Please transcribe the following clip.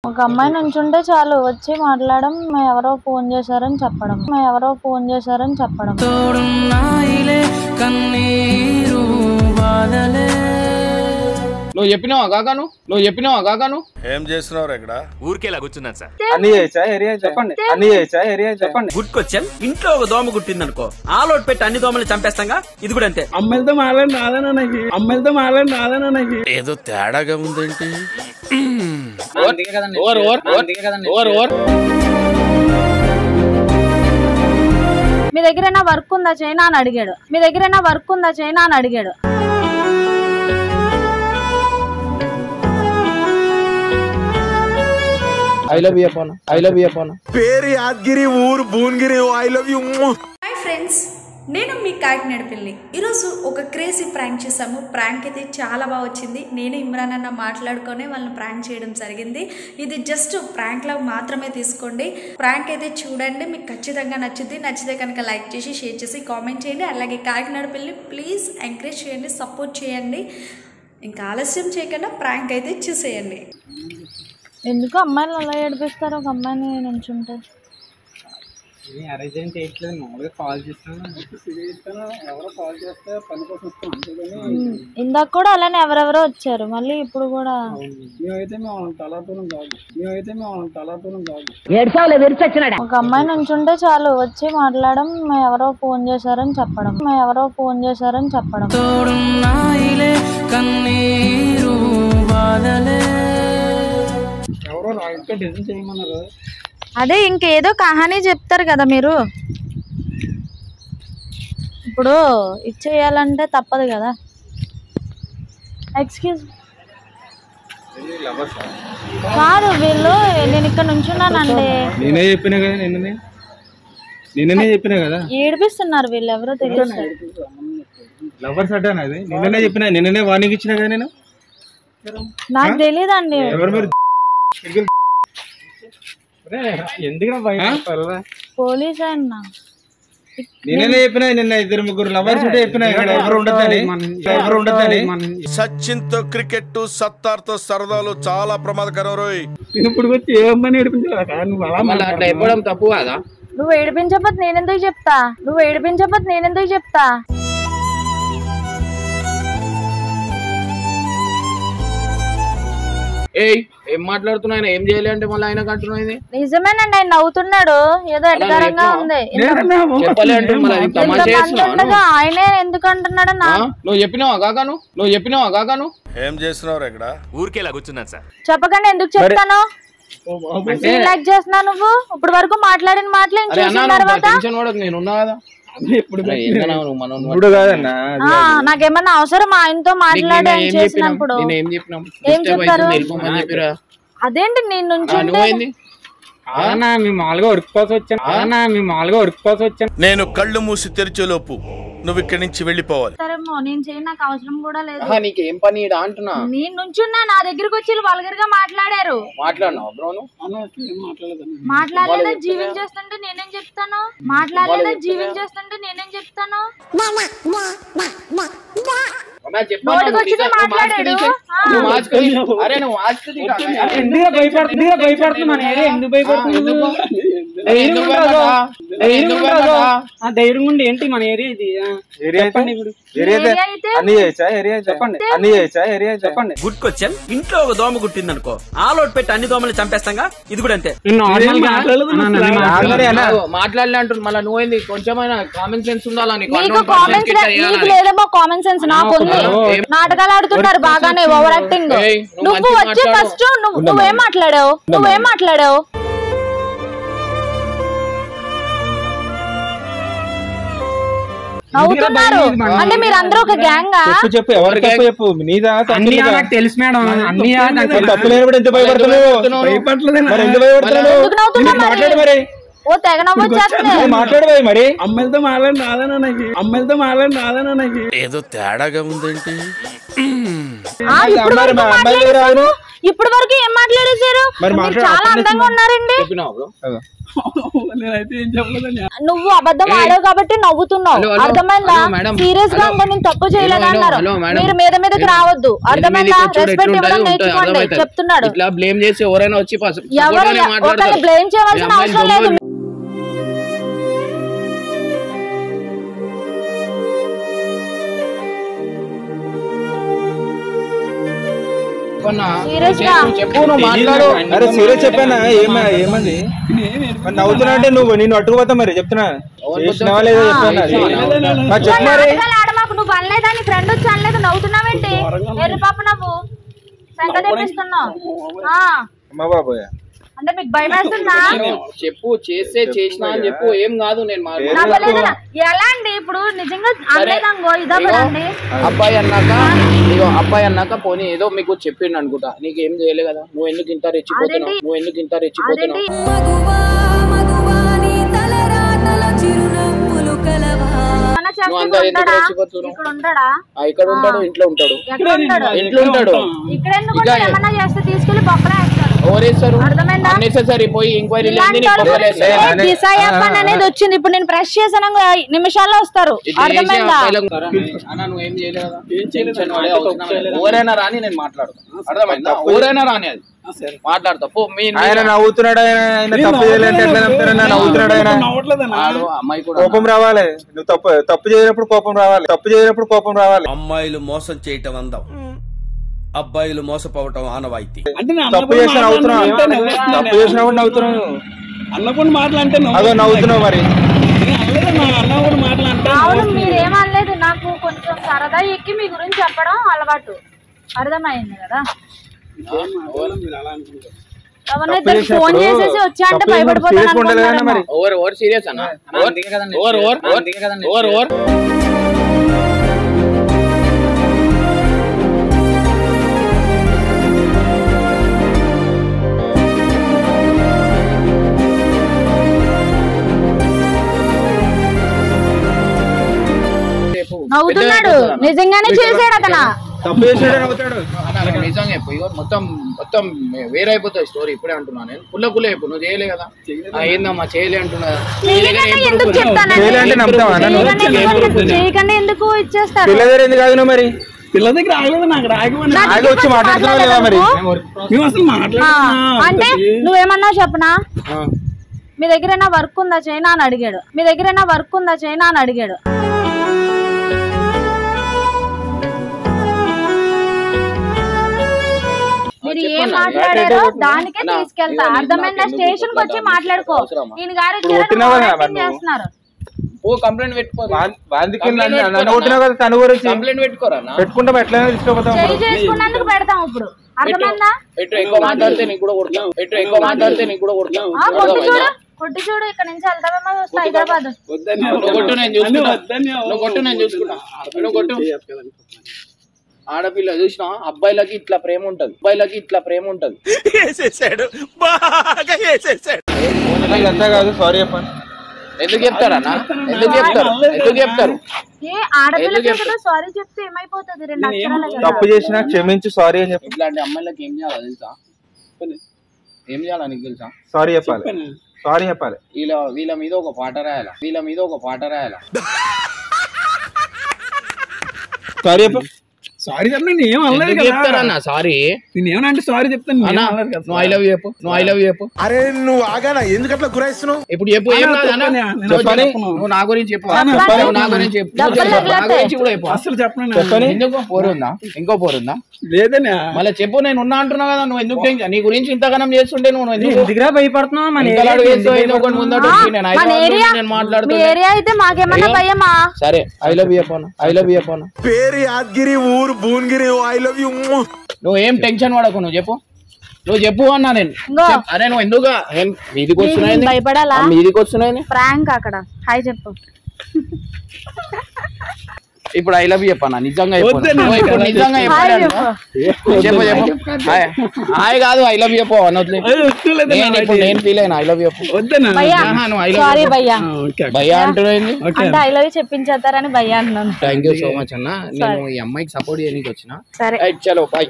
ఒక అమ్మాయి నుంచుంటే చాలు వచ్చి మాట్లాడడం, ఎవరో ఫోన్ చేశారని చెప్పడం, నువ్వు చెప్పినావా కాకాను ఏం చేస్తున్నావు ఇక్కడ? ఊరికేలా కూర్చున్నాను సార్. అన్ని చేయొచ్చా ఏరియా చెప్పండి. Good question. ఇంట్లో ఒక దోమ కుట్టింది అనుకో, ఆలోట్ పెట్టి అన్ని దోమలు చంపేస్తాంగా. ఇది కూడా అంతే. అమ్మాయిలతో మాట్లాడి రాదనా నాకు ఏదో తేడాగా ఉందేంటి? మీ దగ్గర వర్క్ ఉందా చైనా అని అడిగాడు. I love you అపోనా. పేరు యాదగిరి, ఊరు Bhuvanagiri. I love you. Hi friends, నేను మీ కాకినాడ పిల్లి. ఈరోజు ఒక క్రేజీ ప్రాంక్ చేసాము. ప్రాంక్ అయితే చాలా బాగా వచ్చింది. నేను ఇమ్రాన్ అన్న మాట్లాడుకొని వాళ్ళని ప్రాంక్ చేయడం జరిగింది. ఇది జస్ట్ ప్రాంక్ లాగా మాత్రమే తీసుకోండి. ప్రాంక్ అయితే చూడండి, మీకు ఖచ్చితంగా నచ్చుద్ది. నచ్చితే కనుక లైక్ చేసి, షేర్ చేసి, కామెంట్ చేయండి. అలాగే కాకినాడ పిల్లి ప్లీజ్ ఎంకరేజ్ చేయండి, సపోర్ట్ చేయండి. ఇంకా ఆలస్యం చేయకుండా ప్రాంక్ అయితే చూసేయండి. ఎందుకు అమ్మాయిలు అలా ఏడిపిస్తారు? ఒక అమ్మాయిని నుంచుంటే ఇందాక కూడా అలానే ఎవరెవరో వచ్చారు, మళ్ళీ ఇప్పుడు కూడా. ఒక అమ్మాయి నుంచుంటే చాలు వచ్చి మాట్లాడడం, ఎవరో ఫోన్ చేశారని చెప్పడం. అదే ఇంకేదో కహానీ చెప్తారు కదా మీరు. ఇప్పుడు ఇచ్చేయాలంటే తప్పదు కదా. ఎక్స్క్యూజ్ కాదు, వీళ్ళు నేను ఇక్కడ నుంచున్నానండి. నేనే చెప్పినా కదా ఏడిపిస్తున్నారు వీళ్ళు, ఎవరో తెలియదు. లవర్స్ అడ్డానది నిన్ననే చెప్పినా, నిన్ననే వార్నింగ్ ఇచ్చినా కదా నేను. నాకు తెలియదండి. పోలీస్ అయినా నేనే చెప్పినా, నిన్న 2-3 లవర్స్ ఉంటే చెప్పినా ఎవరు ఉండదని. సచిన్ తో క్రికెట్, సత్తార్ తో సరదాలు చాలా ప్రమాదకరం రోయ్. ఇప్పుడు వచ్చి ఏమని ఏడిపించాలి తప్పు కదా. నువ్వు ఏడిపించకపోతే నేనెందుకు చెప్తా. ఏం మాట్లాడుతున్నా? ఏం చేయలే అంటే మళ్ళీ ఆయన కంటున్నాయి. నిజమేనండి, ఆయన నవ్వుతున్నాడు, ఏదో ఎటకారంగా ఉంది. ఆయనే ఎందుకు అంటున్నాడు? నువ్వు చెప్పినావా కాకాను? ఏం చేస్తున్నావు ఇక్కడ? ఊరికేలా కూర్చున్నాను సార్. చెప్పకండి, ఎందుకు చెప్తాను? లైక్ చేస్తున్నా నువ్వు ఇప్పుడు వరకు మాట్లాడిన మాటలు చూసిన తర్వాత నేనున్నా కదా. నాకేమన్నా అవసరం ఆయనతో మాట్లాడి చేసినప్పుడు ఏం చెప్పారు? అదేంటి నేను నుంచి నేను కళ్ళు మూసి తెరిచేలోపు నువ్వు ఇక్కడి నుంచి వెళ్ళిపోవాలి. నేను చేయను, నాకు అవసరం కూడా లేదు. నీకేం పని అంటున్నా? నేను నుంచున్నా, నా దగ్గరకు వచ్చి వల్గర్ గా మాట్లాడారు. మాట్లాడలేదా జీవించేస్తుంటే నేనేం చెప్తాను? మాట్లాడాడు. ధైర్యం ఉండి ఏంటి మన ఏరియా ఇది? Good question. ఇంట్లో ఒక దోమ కుట్టింది అనుకో, ఆలోట్ పెట్టి అన్ని దోమలు చంపేస్తాంగా. ఇది కూడా అంతే. మాట్లాడలే అంటున్నా. మళ్ళీ నువ్వేంది? కొంచెమైనా కామన్ సెన్స్ ఉండాలని. లేదేమో కామన్ సెన్స్, నాకు నాటకాలు ఆడుతున్నారు బాగానే, ఓవర్ యాక్టింగ్. నువ్వు వచ్చి ఫస్ట్ నువ్వేం మాట్లాడావు? నవ్వుతున్నారు అంటే మీరందరూ ఒక గ్యాంగ్. చెప్పు తెలుసు మేడం, అన్ని ఓ తెగ నవ్వొచ్చేస్తుంది. మాట్లాడవే మరి. అమ్మాయిలతో మాట్లాడి రాదనా నాకు. ఏదో తేడాగా ఉందేంటి? ఇప్పుడు వరకు ఏం మాట్లాడేశారు? చాలా అందంగా ఉన్నారండి. నువ్వు అబద్ధం ఆడావు కాబట్టి నవ్వుతున్నావు, అర్థమైందా? సీరియస్ గా ఉందో నేను తప్పు చేయలేదు అన్నారు. మీరు మీద మీదకి రావద్దు, అర్థమైందా? రెస్పెక్ట్ ఇవ్వడం నేర్చుకోండి చెప్తున్నాడు. బ్లేమ్ చేసి ఎవరైనా వచ్చి ఎవరు బ్లేమ్ చేయవలసిన అవసరం లేదు. చెప్పానా ఏమంది నవ్వుతున్నా అంటే నువ్వు నేను అట్టుకుపోతా మరి చెప్తున్నా నువ్వు అనలేదా? నీ ఫ్రెండ్ వచ్చి అనలేదు, నవ్వుతున్నావేంటి? పాప నవ్వు సంగ తెప్పిస్తున్నావు అమ్మా బాబోయ్. అంటే మీకు భయం వేస్తుందా? చెప్పు చేసినా అని చెప్పు. ఏం కాదు నేను ఎలా అండి ఇప్పుడు నిజంగా అనలేదంగో ఇదండి. అబ్బాయి అన్నాక పోనీ ఏదో మీకు చెప్పిండు అనుకుంటా, నీకేం చేయలే కదా, నువ్వు ఎందుకు ఇంత రెచ్చిపోతున్నావు? ఇక్కడ ఉంటాడు, ఇంట్లో ఉంటాడు. తీసుకెళ్లి పక్కన అనేది వచ్చింది. ఇప్పుడు నేను ప్రెస్ చేశాను, నిమిషాల్లో వస్తారు, అర్థమైందా? ఎవరైనా రాని నేను మాట్లాడతాను, అర్థమైందా? ఎవరైనా రాని అది మాట్లాడతా. ఆయన నవ్వుతున్నాడు, ఆయన తప్పు చేయాలంటే ఎట్లా నవ్వుతున్నాడు? ఆయన అమ్మాయి కూడా కోపం రావాలి. నువ్వు తప్పు చేయనప్పుడు కోపం రావాలి. అమ్మాయిలు మోసం చేయటం అందం, అబ్బాయిలు మోసపోవటం ఆనవాయితీ. తప్పు చేసిన నవ్వుతున్నావు, అన్నప్పుడు మాట్లాడితే నవ్వుతున్నావు మరి. అవును, మీరేమనలేదు. నాకు కొంచెం సరదా ఎక్కి మీ గురించి చెప్పడం అలవాటు, అర్థమైంది కదా? ఫోన్ చేసేసి వచ్చా అంటే భయపడిపోతాను. ఓవర్ సీరియస్ అన్న, ఓవర్ నవ్వుతున్నాడు, నిజంగానే చేసాడు అతను. తప్పు చేసాడు అవుతాడు. నిజంగా మొత్తం మొత్తం వేరే అయిపోతుంది స్టోరీ. ఇప్పుడే అంటున్నా నేను, కుల్ల అయిపో. నువ్వు చేయలే కదా, ఏందమ్మా చేయలే అంటున్నా. చేయకండి ఎందుకు ఇచ్చేస్తారు? పిల్ల దగ్గర ఎందుకు ఆగినావు మరి? పిల్ల దగ్గర ఆగలేదు, నాకు రాగమని వచ్చి మాట్లాడుతున్నావు మరి. మేము అసలు అంటే నువ్వేమన్నావు చెప్పనా? మీ దగ్గర వర్క్ ఉందా చైనా అని అడిగాడు. మీరు ఏం మాట్లాడారో దానికే తీసుకెళ్తా, అర్థమైందా? స్టేషన్ కి వచ్చి మాట్లాడుకో. ఈయన గారు చేస్తున్నారు. కంప్లైంట్ పెట్టుకోరా? చేసుకున్నందుకు పెడతాం ఇప్పుడు, అర్థమైందా? ఎక్కువ మాట్లాడితే నీకు కూడా కొడతాం. కొట్టి చూడు, ఇక్కడ నుంచి వెళ్తామేమో చూస్తా హైదరాబాద్. ఆడపిల్ల చూసినా అబ్బాయిలకి ఇట్లా ప్రేమ ఉంటది, అంతా కాదు. సారీ చెప్పండి. ఎందుకు చెప్తారు? సారీ చెప్తే ఏమైపోతుంది? తప్పు చేసినా క్షమించి సారీ అని చెప్పి. ఇట్లాంటి అమ్మాయిలకి ఏం చేయాలి తెలుసా? ఏం చేయాలి నీకు తెలుసా? సారీ చెప్పాలి. వీళ్ళ మీద ఒక పాట రాయాలా? సారీ చెప్పు. సారీ చెప్పండి, నేను ఏం అనలేదు చెప్తారన్నా. సారీ నేనేమనంటే సారీ చెప్తాను. నువ్వు ఐ లవ్ యూ చెప్పు. అరే నువ్వు ఆగానా, ఎందుకట్లా గురాయిస్తున్నావు? ఇప్పుడు చెప్పు. ఏం కాదన్నా, నువ్వు నా గురించి చెప్పు. అసలు చెప్పండి. ఇంకో పోరుందా? లేదన్నా. మళ్ళీ చెప్పు. నేను ఉన్నా అంటున్నావు కదా, నువ్వు ఎందుకు నీ గురించి ఇంతగానం చేస్తుంటే నువ్వు ఎందుకు భయపడుతున్నావు? సరే ఐ లవ్ యూ చెప్పాను. పేరు యాదగిరి, ఊరు భువనగిరి. I love you. నువ్వు ఏం టెన్షన్ పడకు, నువ్వు చెప్పు అన్నా. నేను అరే నువ్వు ఎందుకు మీదికి వస్తున్నాయి? ప్రాంక్ అక్కడ హాయ్ చెప్పు. ఇప్పుడు ఐ లవ్ యూ చెప్పన్నా నిజంగా ఇప్పుడు నిజంగా చెప్పు హాయ్ కాదు ఐ లవ్ యూ చెప్పు అనొద్దు నేను ఫీల్ అయినా ఐ లవ్ యూ చెప్పు సారీ భయ్యా భయ్యా అంటున్నాయింది అంటే ఐ లవ్ యూ చెప్పించేస్తారని భయ్యా అంటున్నాను. థ్యాంక్ యూ సో మచ్ అన్న. నేను ఈ అమ్మాయికి సపోర్ట్ చేయడానికి వచ్చిన. సరే చలో బాయ్.